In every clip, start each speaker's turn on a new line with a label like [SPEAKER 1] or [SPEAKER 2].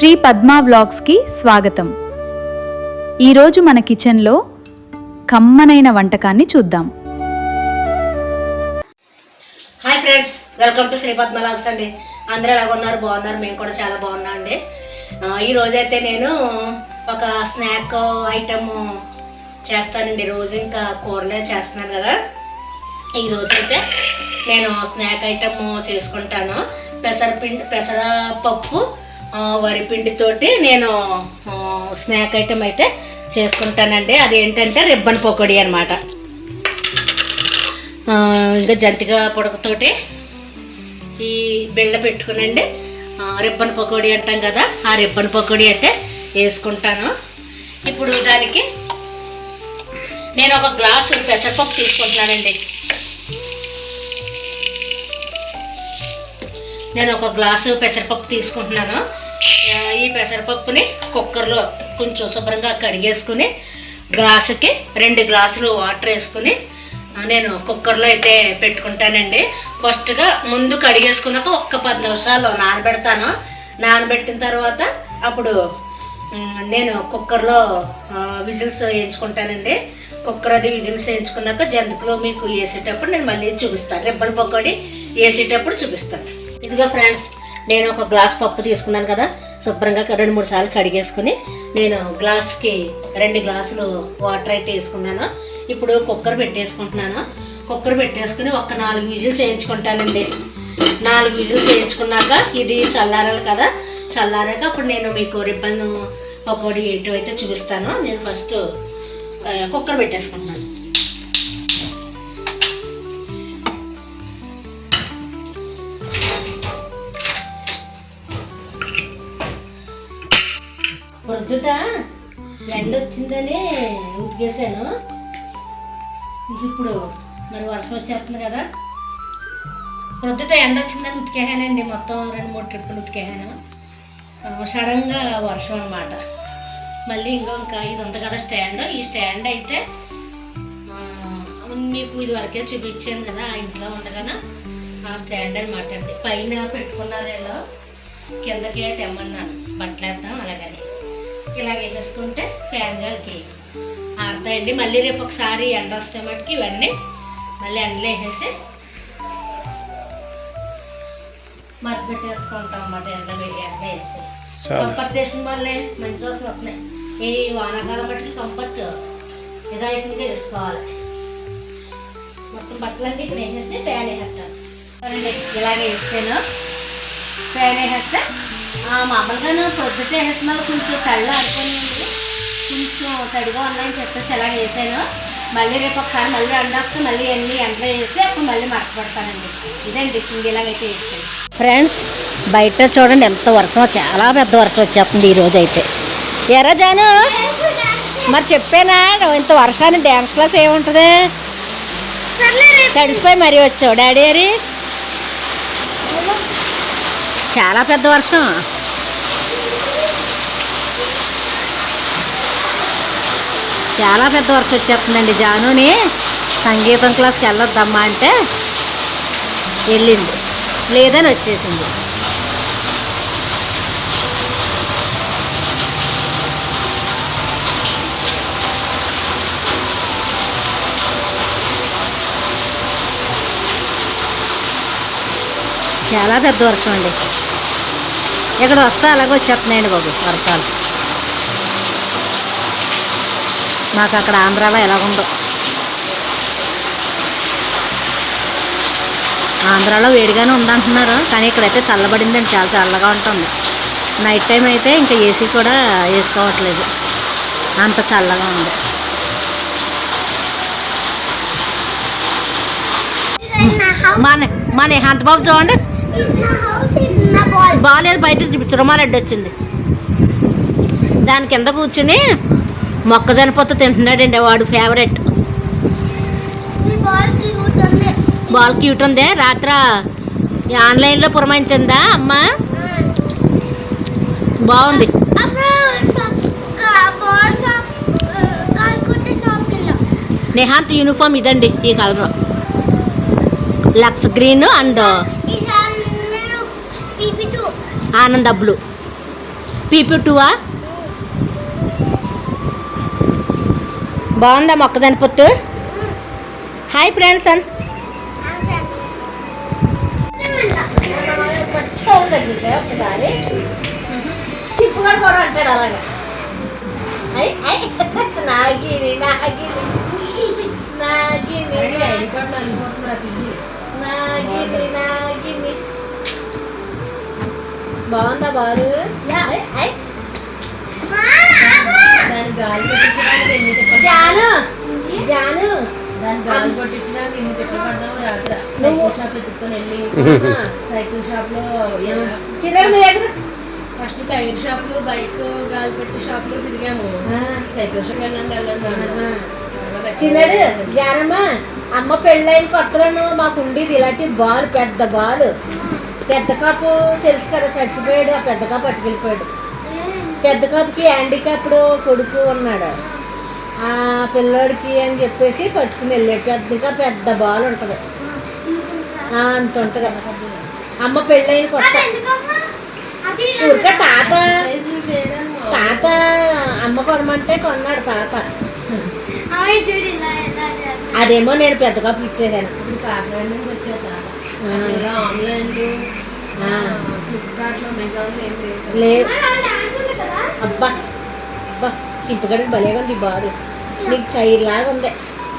[SPEAKER 1] శ్రీ పద్మా వ్లాగ్స్కి స్వాగతం. ఈరోజు మన కిచెన్లో కమ్మనైన వంటకాన్ని చూద్దాం.
[SPEAKER 2] Hi friends, welcome to Shri Padma vlogs అండి. అందరూ ఎలా ఉన్నారు? బాగున్నారు? మేము కూడా చాలా బాగున్నాం అండి. ఈరోజైతే నేను ఒక స్నాక్ ఐటమ్ చేస్తానండి. రోజు ఇంకా కూరలే చేస్తున్నాను కదా. ఈరోజైతే నేను స్నాక్ ఐటమ్ చేసుకుంటాను. పెసరపప్పు వరిపిండితోటి నేను స్నాక్ ఐటమ్ అయితే చేసుకుంటానండి. అదేంటంటే రిబ్బన్ పకోడీ అనమాట. ఇంకా జంతిక పొడకతోటి ఈ బిళ్ళ పెట్టుకునండి రిబ్బన్ పకోడీ అంటాం కదా, ఆ రిబ్బన్ పకోడీ అయితే వేసుకుంటాను. ఇప్పుడు దానికి నేను ఒక గ్లాసు పెసరపప్పు తీసుకుంటున్నానండి. నేను ఒక గ్లాసు పెసరపప్పు తీసుకుంటున్నాను. ఈ పెసరపప్పుని కుక్కర్లో కొంచెం శుభ్రంగా కడిగేసుకుని గ్లాసుకి 2 గ్లాసులు వాటర్ వేసుకుని నేను కుక్కర్లో అయితే పెట్టుకుంటానండి. ఫస్ట్గా ముందు కడిగేసుకున్నాక ఒక్క 10 నిమిషాలు నానబెడతాను. నానబెట్టిన తర్వాత అప్పుడు నేను కుక్కర్లో విజిల్స్ వేయించుకుంటానండి. కుక్కర్ అది విజిల్స్ వేయించుకున్నాక జంతికలో మీకు వేసేటప్పుడు నేను మళ్ళీ చూపిస్తాను. రిబ్బన్ పకోడీ వేసేటప్పుడు చూపిస్తాను. ఇదిగో ఫ్రెండ్స్, నేను ఒక గ్లాస్ పప్పు తీసుకున్నాను కదా, శుభ్రంగా 2-3 సార్లు కడిగేసుకుని నేను గ్లాస్కి 2 గ్లాసులు వాటర్ అయితే వేసుకున్నాను. ఇప్పుడు కుక్కర్ పెట్టేసుకుంటున్నాను. కుక్కర్ పెట్టేసుకుని ఒక 4 విజిల్స్ వేయించుకుంటానండి. 4 విజిల్స్ వేయించుకున్నాక ఇది చల్లారాలి కదా, చల్లారాక అప్పుడు నేను మీకు రిబ్బన్ పకోడీ ఏంటో అయితే చూపిస్తాను. నేను ఫస్ట్ కుక్కర్ పెట్టేసుకుంటున్నాను. పొద్దుట ఎండ వచ్చిందని ఉతికేసాను. ఇప్పుడు మరి వర్షం వచ్చేస్తుంది కదా, పొద్దుట ఎండ వచ్చిందని ఉతికేసానండి. మొత్తం 2-3 ట్రిప్పులు ఉతికేసాను. సడన్గా వర్షం అనమాట. మళ్ళీ ఇంకా ఇది ఉంది కదా స్టాండ్, ఈ స్టాండ్ అయితే మీకు ఇది వరకే చూపించాను కదా ఆ ఇంట్లో ఉండగానే ఆ స్టాండ్ అనమాట అండి. పైన పెట్టుకున్నారు వీళ్ళు, కిందకి తెమ్మన్నాను బట్టలు వేద్దాం అలాగని. ఇలాగ వేసేసుకుంటే ఫ్యాన్ గాలికి ఆడతాయండి. మళ్ళీ రేపు ఒకసారి ఎండ వస్తే మటుకు ఇవన్నీ మళ్ళీ ఎండలో వేసేసి మట్టి పెట్టేసుకుంటాం అన్నమాట. ఎండ వేసి కంఫర్ట్ వేసిన వల్లే మంచి వాసన వస్తున్నాయి. ఈ వానాకాలం మట్టుకి కంఫర్ట్ ఇదాయకునిగా వేసుకోవాలి. మొత్తం బట్టలన్నీ ఇక్కడ వేసేసి ఫ్యాన్ వేసేస్తాను. ఇలాగే వేసాను. ఫ్యాన్ వేసేస్తే మామూలుగా పొద్దుటే వేస్తున్నారు, కొంచెం తళ్ళు ఆడుకొని కొంచెం తడిగా ఉన్నాయని చెప్పేసి ఎలా వేసాను. మళ్ళీ రేపు ఒకసారి మళ్ళీ ఎండొస్తే మళ్ళీ అన్నీ ఎండలో వేసి అప్పుడు మళ్ళీ మడతపడతానండి. ఇదండి ఇలాగైతే వేస్తాను. ఫ్రెండ్స్, బయట చూడండి ఎంత వర్షం, చాలా పెద్ద వర్షం వచ్చేస్తుంది ఈరోజు అయితే. ఎరా జాను, మరి చెప్పానా ఇంత వర్షాన్ని డ్యాన్స్ క్లాస్ ఏముంటుంది? తడిసిపోయి మరీ వచ్చావు డాడీ అని. చాలా పెద్ద వర్షం. చాలా పెద్ద వర్షం వచ్చేస్తుందండి. జానుని సంగీతం క్లాస్కి వెళ్ళొద్దమ్మా అంటే వెళ్ళింది, లేదని వచ్చేసింది. చాలా పెద్ద వర్షం అండి. ఇక్కడ వస్తే అలాగే వచ్చేస్తున్నాయండి బాబు వర్షాలు. మాకు అక్కడ ఆంధ్రాలో ఎలాగుందో, ఆంధ్రాలో వేడిగానే ఉందంటున్నారు, కానీ ఇక్కడైతే చల్లబడిందండి. చాలా చల్లగా ఉంటుంది. నైట్ టైం అయితే ఇంకా ఏసీ కూడా వేసుకోవట్లేదు, అంత చల్లగా ఉంది. మన హంతబాబు చూడండి, బాగాలేదు, బయట రుమాలడ్డు వచ్చింది. దాని కింద కూర్చుని మొక్కజొన్న పొత్తు తింటున్నాడండి వాడు ఫేవరెట్. బాల్ క్యూట్ ఉంది. రాత్రి ఆన్లైన్లో పురమాయించిందా అమ్మ? బాగుంది. నిహాంత్ యూనిఫామ్ ఇదండి, ఈ కలర్ లక్స్ గ్రీన్ అండ్ ఆనంద బ్లూ. PP2 బాగుందా మొక్కదాని పొత్తు? హాయ్ ఫ్రెండ్స్ అని చిప్పుగాడు కూడా అంటాడు అలాగే. నాగిని నాగిని నాగిని నాగిని నాగిని బాగుందా బాలు? జాను జాను దాని గాలి పట్టించడానికి ఎన్ని తిట్లు పడదాము రాత్రి. సైకిల్ షాప్ ఎత్తుకొని వెళ్ళి సైకిల్ షాప్ లో ఫస్ట్ టైర్ షాపులు బైక్ గాలి పట్టి షాపులు తిరిగాము. సైకిల్ షాప్ వెళ్ళండి చిన్నాడు. జానమ్మ అమ్మ పెళ్ళైన కొత్తలను మాకు ఉండేది ఇలాంటి బాల్, పెద్ద బాలు. పెద్ద కాపు తెలుసు కదా, చచ్చిపోయాడు. ఆ పెద్ద కాపు పట్టుకెళ్ళిపోయాడు. పెద్ద కాపుకి హ్యాండిక్యాప్డ్ కొడుకు ఉన్నాడు. ఆ పిల్లోడికి అని చెప్పేసి పట్టుకుని వెళ్ళాడు. పెద్ద బాల్ ఉంటుంది, అంత ఉంటుంది. అమ్మ పెళ్ళైన కొత్త ఊరికే తాత అమ్మ కొనమంటే కొన్నాడు తాత. అదేమో నేను పెద్ద కాపు ఇచ్చేసాను. లేదు అబ్బా అబ్బా చింపగడికి భలేగా ఉంది బారు. నీకు చైర్ లాగా ఉంది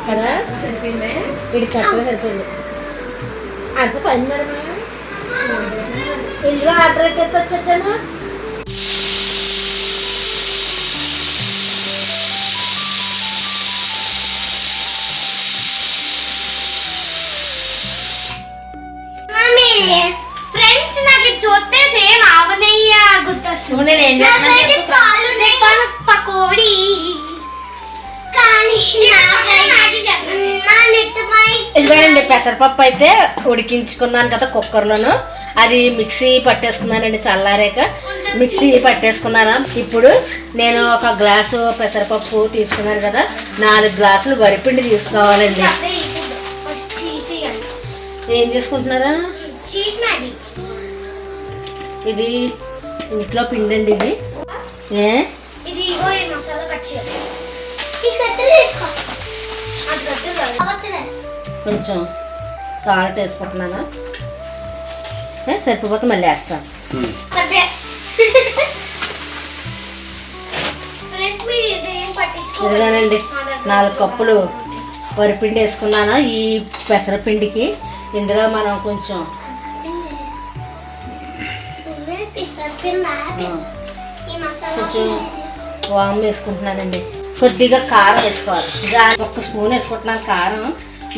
[SPEAKER 2] కదా, సరిపోయింది. వీడికి కరెక్ట్గా సరిపోయింది. అసలు పని మేడమా ఇందులో ఆర్డర్ అయితే వచ్చేద్దామా?
[SPEAKER 3] ఫ్రెండ్స్ నాకు చూస్తే సేమ్ ఆవనయ్య గుర్తొస్తుంది. పకోడీ
[SPEAKER 2] ఇదిగోనండి పెసరపప్పు అయితే ఉడికించుకున్నాను కదా కుక్కర్లోను. అది మిక్సీ పట్టేసుకున్నానండి. చల్లారాక మిక్సీ పట్టేసుకున్నాను. ఇప్పుడు నేను ఒక గ్లాసు పెసరపప్పు తీసుకున్నాను కదా, 4 గ్లాసులు వరిపిండి తీసుకోవాలండి. ఏం చేసుకుంటున్నారా? ఇది ఇంట్లో పిండి అండి. ఇది కొంచెం సాల్ట్ వేసుకుంటున్నాను. సరిపోతే మళ్ళీ వేస్తాను. ఇదిగానండి 4 కప్పులు వరిపిండి వేసుకున్నాను. ఈ పెసరపిండికి ఇందులో మనం కొంచెం కొంచెం వాము వేసుకుంటున్నానండి. కొద్దిగా కారం వేసుకోవాలి. 1 స్పూన్ వేసుకుంటున్నాను కారం.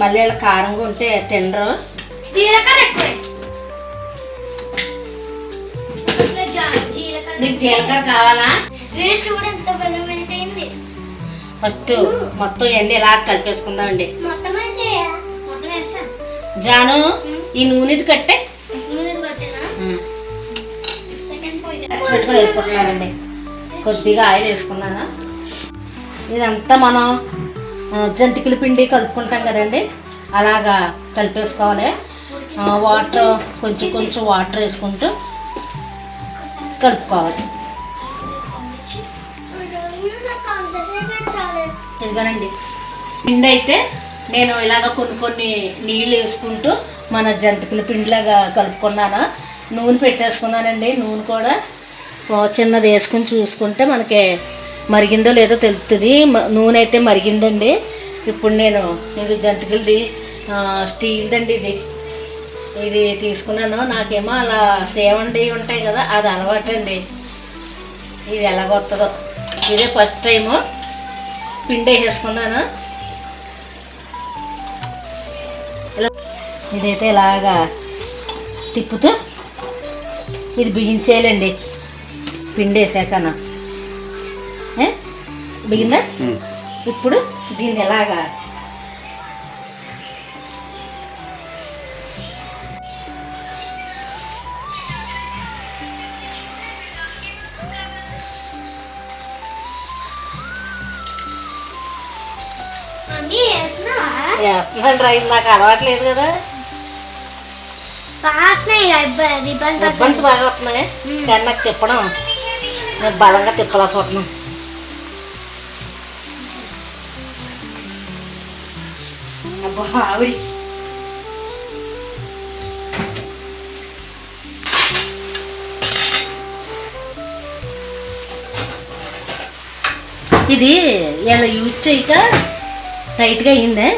[SPEAKER 2] మళ్ళీ ఇలా కారంగా ఉంటే తినరు. నీకు జీలకర్ర కావాలా? ఫస్ట్ మొత్తం ఇవన్నీ ఇలా కలిపేసుకుందామండి. జాను ఈ నూనెది కట్టే పెట్టుకొని వేసుకుంటున్నానండి. కొద్దిగా ఆయిల్ వేసుకున్నాను. ఇదంతా మనం జంతికల పిండి కలుపుకుంటాం కదండి, అలాగా కలిపేసుకోవాలి. వాటర్ కొంచెం కొంచెం వాటర్ వేసుకుంటూ కలుపుకోవాలి. ఇదిగోనండి పిండి అయితే నేను ఇలాగ కొన్ని నీళ్ళు వేసుకుంటూ మన జంతికల పిండిలాగా కలుపుకున్నాను. నూనె పెట్టేసుకున్నానండి. నూనె కూడా చిన్నది వేసుకుని చూసుకుంటే మనకి మరిగిందో లేదో తెలుస్తుంది. నూనె అయితే మరిగిందండి. ఇప్పుడు నేను ఇది జంతికలది స్టీల్దండి. ఇది తీసుకున్నాను. నాకేమో అలా సేవండి ఉంటాయి కదా, అది అలవాటండి. ఇది ఎలాగొస్తుందో. ఇదే ఫస్ట్ టైము పిండి వేసేసుకున్నాను. ఇలా ఇదైతే ఇలాగా తిప్పుతూ ఇది బిగించేయాలండి. పిండి వేసాకనా బిగిందా? ఇప్పుడు దీన్ని ఎలాగా వేస్తున్నాను. రైలు నాకు అలవాట్లేదు కదా. రిబ్బన్స్ బాగా వస్తున్నాయి కానీ నాకు తిప్పడం నేను బలంగా తిప్పలేకపోతున్నాను. అబ్బా ఆవిరి ఇది ఇలా యూజ్ చేయక టైట్గా అయిందే.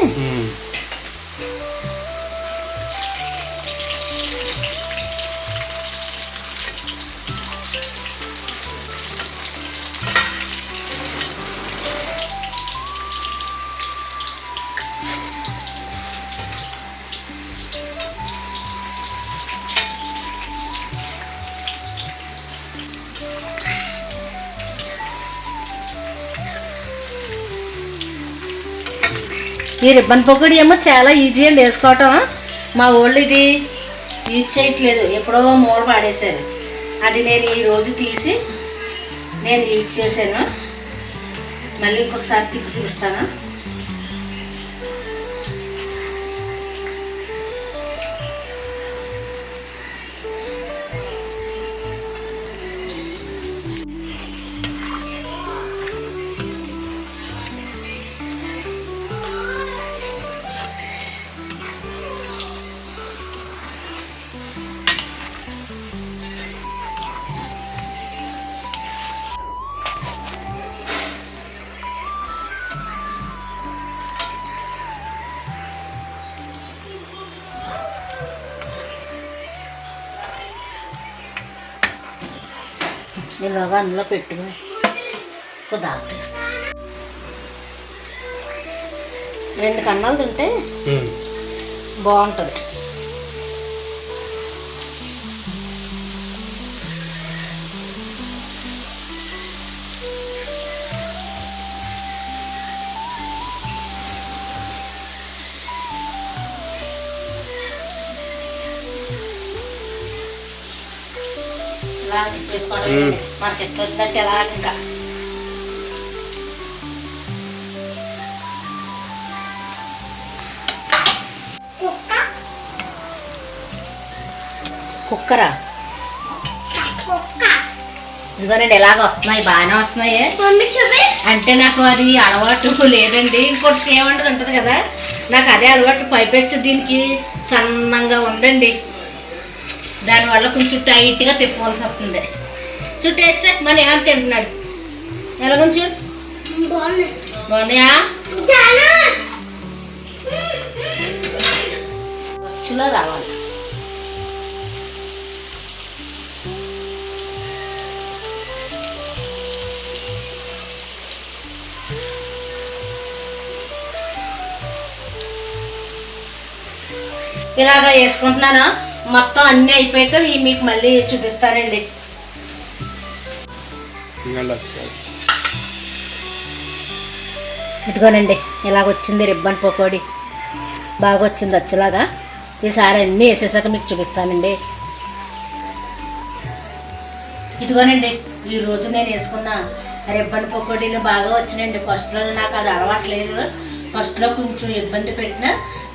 [SPEAKER 2] ఈ రిబ్బన్ పకోడీ ఏమో చాలా ఈజీ అండి వేసుకోవటం. మా వాళ్ళు ఇది యూజ్ చేయట్లేదు, ఎప్పుడో మూల పాడేశారు. అది నేను ఈరోజు తీసి నేను యూజ్ చేశాను. మళ్ళీ ఇంకొకసారి తిప్పి చూపిస్తాను. ఇలాగా అందులో పెట్టుకుని కొద్దిగా తీస్తాను. 2 కన్నాలు తింటే బాగుంటుంది. ఇలా తిప్పేసుకోవడం మనకి ఇష్టం వచ్చినట్టు ఎలా ఇంకా కుక్కరా ఇదిగోనండి ఎలాగ వస్తున్నాయి, బాగానే వస్తున్నాయి. అంటే నాకు అది అలవాటు లేదండి. ఇంకోటి ఏమంటది ఉంటుంది కదా, నాకు అదే అలవాటు. పైపెచ్చు దీనికి సన్నంగా ఉందండి, దానివల్ల కొంచెం టైట్గా తిప్పవలసి వస్తుంది. చుట్టేస్తే మన ఏమని తింటున్నాడు, ఎలాగొని చూడు. బాగున్నాయా? వచ్చులా రావాలి. ఇలాగా వేసుకుంటున్నాను. మొత్తం అన్నీ అయిపోయాక మీకు మళ్ళీ చూపిస్తానండి. ఇదిగోనండి ఇలాగ వచ్చింది రిబ్బన్ పకోడీ, బాగా వచ్చింది వచ్చేలాగా. ఈసారి అన్నీ వేసేసాక మీకు చూపిస్తానండి. ఇదిగోనండి ఈరోజు నేను వేసుకున్న రిబ్బన్ పకోడీలు బాగా వచ్చినాయండి. ఫస్ట్లో నాకు అది అలవాట్లేదు, ఫస్ట్లో కొంచెం ఇబ్బంది పెట్టిన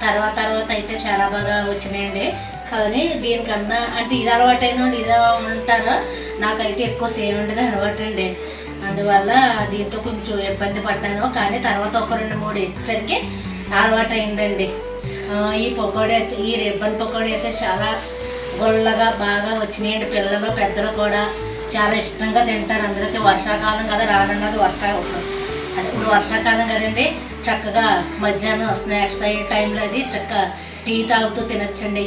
[SPEAKER 2] తర్వాత అయితే చాలా బాగా వచ్చినాయండి. కానీ దీనికన్నా అంటే ఇది అలవాటైన ఇదే ఉంటారో, నాకైతే ఎక్కువ సేమ్ ఉండేది అలవాటు అండి. అందువల్ల దీంతో కొంచెం ఇబ్బంది పడ్డాను. కానీ తర్వాత ఒక 2-3 వేసేసరికి అలవాటు అయిందండి. ఈ పకోడీ అయితే, ఈ రిబ్బన్ పకోడీ అయితే చాలా గొల్లగా బాగా వచ్చినాయండి. పిల్లలు పెద్దలు కూడా చాలా ఇష్టంగా తింటారు. అందరికీ వర్షాకాలం కదా, రానున్నది అది ఇప్పుడు వర్షాకాలం కదండి. చక్కగా మధ్యాహ్నం స్నాక్స్ టైంలో అది చక్కగా టీ తాగుతూ తినచ్చండి.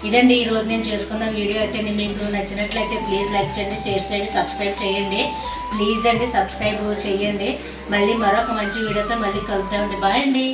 [SPEAKER 2] ఇదండి ఈరోజు నేను చేసుకున్న వీడియో. అయితే మీకు నచ్చినట్లయితే ప్లీజ్ లైక్ చేయండి, షేర్ చేయండి, సబ్స్క్రైబ్ చేయండి. ప్లీజ్ అండి సబ్స్క్రైబ్ చేయండి. మళ్ళీ మరొక మంచి వీడియోతో మళ్ళీ కలుద్దామండి. బాయ్ అండి.